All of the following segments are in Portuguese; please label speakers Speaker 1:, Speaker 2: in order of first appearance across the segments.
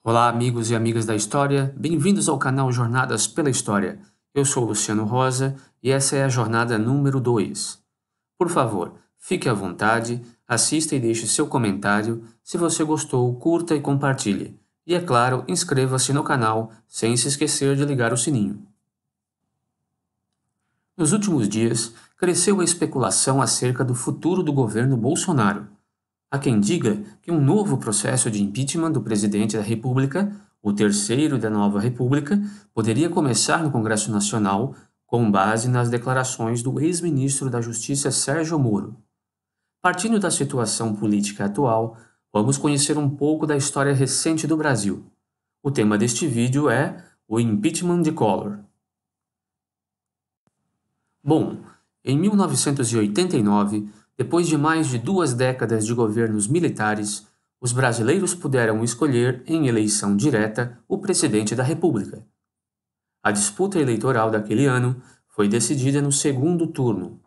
Speaker 1: Olá, amigos e amigas da história, bem-vindos ao canal Jornadas pela História. Eu sou Luciano Rosa e essa é a jornada número 2. Por favor, fique à vontade, assista e deixe seu comentário. Se você gostou, curta e compartilhe. E é claro, inscreva-se no canal sem se esquecer de ligar o sininho. Nos últimos dias, cresceu a especulação acerca do futuro do governo Bolsonaro. Há quem diga que um novo processo de impeachment do presidente da República, o terceiro da nova República, poderia começar no Congresso Nacional com base nas declarações do ex-ministro da Justiça Sérgio Moro. Partindo da situação política atual, vamos conhecer um pouco da história recente do Brasil. O tema deste vídeo é o impeachment de Collor. Bom, em 1989, depois de mais de 2 décadas de governos militares, os brasileiros puderam escolher, em eleição direta, o presidente da República. A disputa eleitoral daquele ano foi decidida no segundo turno.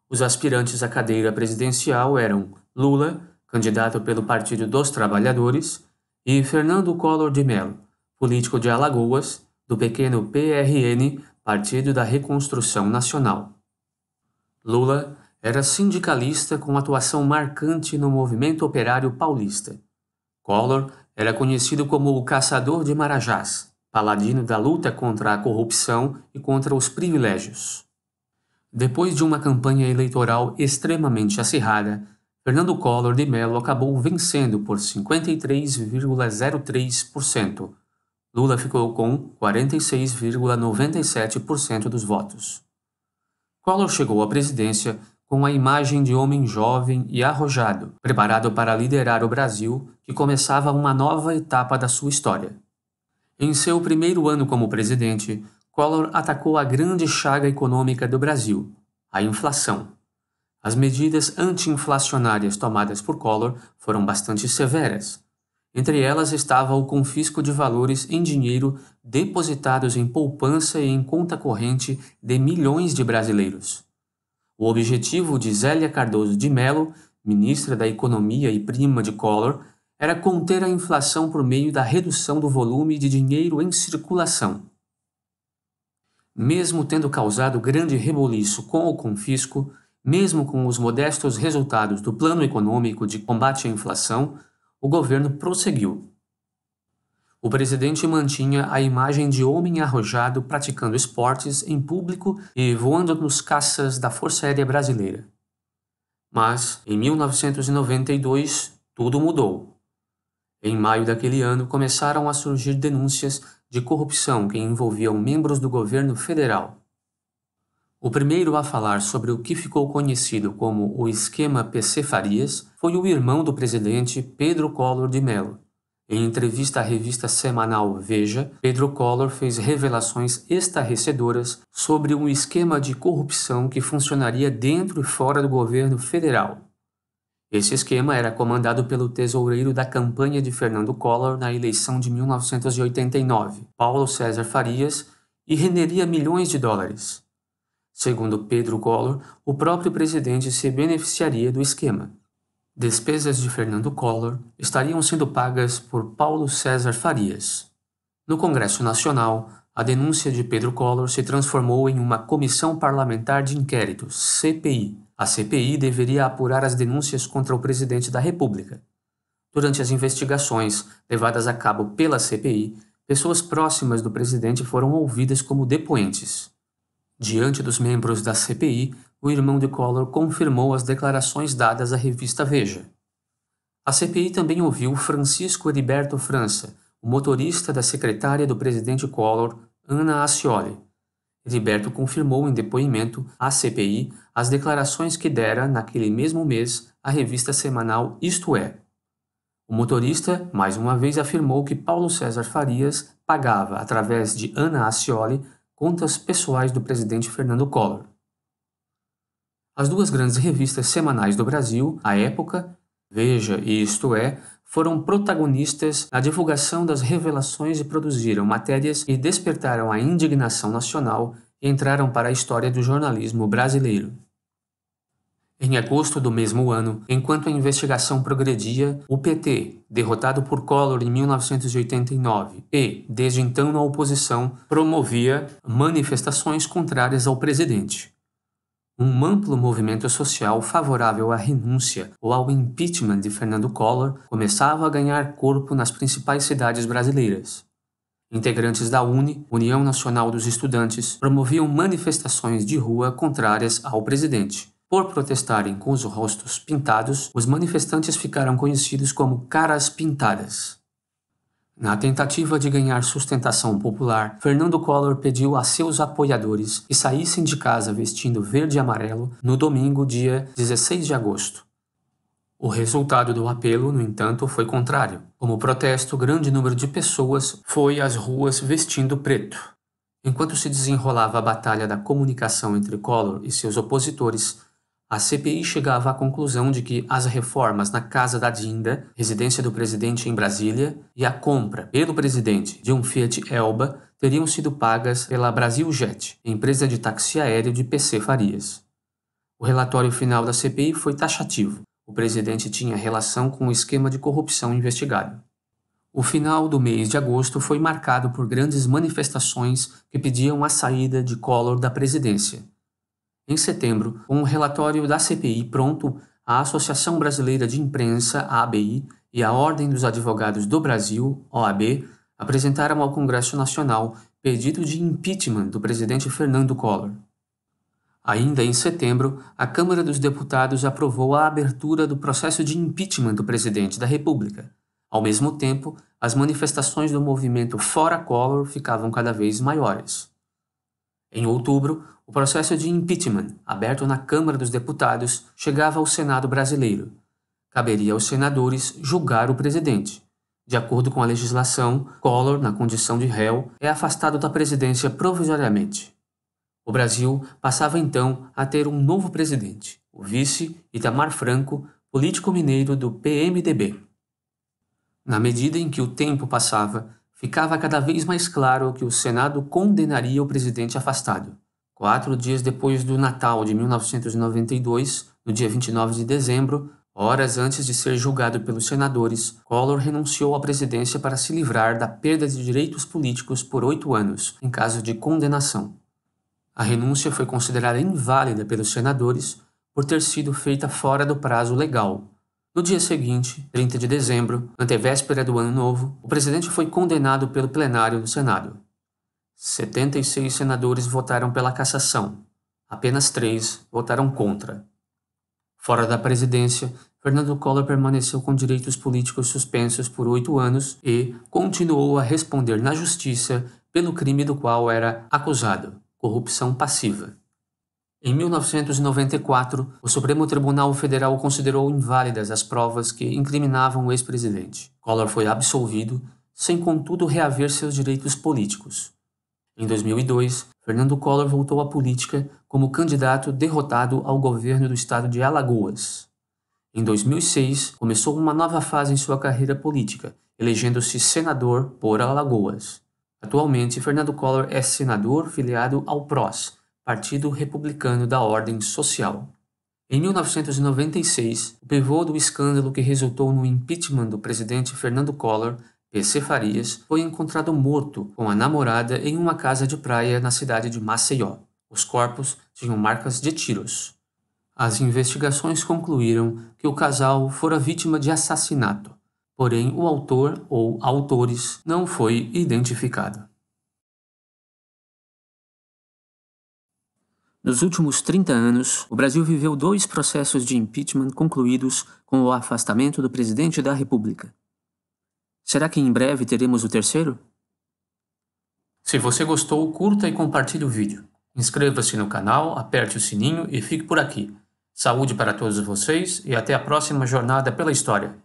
Speaker 1: Os aspirantes à cadeira presidencial eram Lula, candidato pelo Partido dos Trabalhadores, e Fernando Collor de Mello, político de Alagoas, do pequeno PRN, Partido da Reconstrução Nacional. Lula era sindicalista com atuação marcante no movimento operário paulista. Collor era conhecido como o Caçador de Marajás, paladino da luta contra a corrupção e contra os privilégios. Depois de uma campanha eleitoral extremamente acirrada, Fernando Collor de Mello acabou vencendo por 53,03%. Lula ficou com 46,97% dos votos. Collor chegou à presidência com a imagem de homem jovem e arrojado, preparado para liderar o Brasil, que começava uma nova etapa da sua história. Em seu primeiro ano como presidente, Collor atacou a grande chaga econômica do Brasil, a inflação. As medidas anti-inflacionárias tomadas por Collor foram bastante severas. Entre elas estava o confisco de valores em dinheiro depositados em poupança e em conta corrente de milhões de brasileiros. O objetivo de Zélia Cardoso de Mello, ministra da Economia e prima de Collor, era conter a inflação por meio da redução do volume de dinheiro em circulação. Mesmo tendo causado grande reboliço com o confisco, mesmo com os modestos resultados do plano econômico de combate à inflação, o governo prosseguiu. O presidente mantinha a imagem de homem arrojado praticando esportes em público e voando nos caças da Força Aérea Brasileira. Mas, em 1992, tudo mudou. Em maio daquele ano, começaram a surgir denúncias de corrupção que envolviam membros do governo federal. O primeiro a falar sobre o que ficou conhecido como o esquema PC Farias foi o irmão do presidente, Pedro Collor de Mello. Em entrevista à revista semanal Veja, Pedro Collor fez revelações estarrecedoras sobre um esquema de corrupção que funcionaria dentro e fora do governo federal. Esse esquema era comandado pelo tesoureiro da campanha de Fernando Collor na eleição de 1989, Paulo César Farias, e renderia milhões de dólares. Segundo Pedro Collor, o próprio presidente se beneficiaria do esquema. Despesas de Fernando Collor estariam sendo pagas por Paulo César Farias. No Congresso Nacional, a denúncia de Pedro Collor se transformou em uma Comissão Parlamentar de Inquérito, CPI. A CPI deveria apurar as denúncias contra o presidente da República. Durante as investigações levadas a cabo pela CPI, pessoas próximas do presidente foram ouvidas como depoentes. Diante dos membros da CPI, o irmão de Collor confirmou as declarações dadas à revista Veja. A CPI também ouviu Francisco Heriberto França, o motorista da secretária do presidente Collor, Ana Ascioli. Heriberto confirmou em depoimento à CPI as declarações que dera, naquele mesmo mês, à revista semanal Isto É. O motorista, mais uma vez, afirmou que Paulo César Farias pagava, através de Ana Ascioli, contas pessoais do presidente Fernando Collor. As duas grandes revistas semanais do Brasil, à época, Veja e Isto É, foram protagonistas na divulgação das revelações e produziram matérias que despertaram a indignação nacional e entraram para a história do jornalismo brasileiro. Em agosto do mesmo ano, enquanto a investigação progredia, o PT, derrotado por Collor em 1989 e, desde então na oposição, promovia manifestações contrárias ao presidente. Um amplo movimento social favorável à renúncia ou ao impeachment de Fernando Collor começava a ganhar corpo nas principais cidades brasileiras. Integrantes da União Nacional dos Estudantes, promoviam manifestações de rua contrárias ao presidente. Por protestarem com os rostos pintados, os manifestantes ficaram conhecidos como caras pintadas. Na tentativa de ganhar sustentação popular, Fernando Collor pediu a seus apoiadores que saíssem de casa vestindo verde e amarelo no domingo, dia 16 de agosto. O resultado do apelo, no entanto, foi contrário. Como protesto, grande número de pessoas foi às ruas vestindo preto. Enquanto se desenrolava a batalha da comunicação entre Collor e seus opositores, a CPI chegava à conclusão de que as reformas na Casa da Dinda, residência do presidente em Brasília, e a compra pelo presidente de um Fiat Elba teriam sido pagas pela Brasiljet, empresa de táxi aéreo de PC Farias. O relatório final da CPI foi taxativo. O presidente tinha relação com o esquema de corrupção investigado. O final do mês de agosto foi marcado por grandes manifestações que pediam a saída de Collor da presidência. Em setembro, com um relatório da CPI pronto, a Associação Brasileira de Imprensa, a ABI, e a Ordem dos Advogados do Brasil, OAB, apresentaram ao Congresso Nacional pedido de impeachment do presidente Fernando Collor. Ainda em setembro, a Câmara dos Deputados aprovou a abertura do processo de impeachment do presidente da República. Ao mesmo tempo, as manifestações do movimento Fora Collor ficavam cada vez maiores. Em outubro, o processo de impeachment, aberto na Câmara dos Deputados, chegava ao Senado brasileiro. Caberia aos senadores julgar o presidente. De acordo com a legislação, Collor, na condição de réu, é afastado da presidência provisoriamente. O Brasil passava então a ter um novo presidente, o vice Itamar Franco, político mineiro do PMDB. Na medida em que o tempo passava, ficava cada vez mais claro que o Senado condenaria o presidente afastado. 4 dias depois do Natal de 1992, no dia 29 de dezembro, horas antes de ser julgado pelos senadores, Collor renunciou à presidência para se livrar da perda de direitos políticos por 8 anos, em caso de condenação. A renúncia foi considerada inválida pelos senadores por ter sido feita fora do prazo legal. No dia seguinte, 30 de dezembro, antevéspera do Ano Novo, o presidente foi condenado pelo plenário do Senado. 76 senadores votaram pela cassação. Apenas 3 votaram contra. Fora da presidência, Fernando Collor permaneceu com direitos políticos suspensos por 8 anos e continuou a responder na justiça pelo crime do qual era acusado. Corrupção passiva. Em 1994, o Supremo Tribunal Federal considerou inválidas as provas que incriminavam o ex-presidente. Collor foi absolvido, sem contudo reaver seus direitos políticos. Em 2002, Fernando Collor voltou à política como candidato derrotado ao governo do estado de Alagoas. Em 2006, começou uma nova fase em sua carreira política, elegendo-se senador por Alagoas. Atualmente, Fernando Collor é senador filiado ao PROS, Partido Republicano da Ordem Social. Em 1996, o pivô do escândalo que resultou no impeachment do presidente Fernando Collor, PC Farias, foi encontrado morto com a namorada em uma casa de praia na cidade de Maceió. Os corpos tinham marcas de tiros. As investigações concluíram que o casal fora vítima de assassinato. Porém, o autor ou autores não foi identificado. Nos últimos 30 anos, o Brasil viveu 2 processos de impeachment concluídos com o afastamento do presidente da República. Será que em breve teremos o terceiro? Se você gostou, curta e compartilhe o vídeo. Inscreva-se no canal, aperte o sininho e fique por aqui. Saúde para todos vocês e até a próxima jornada pela história.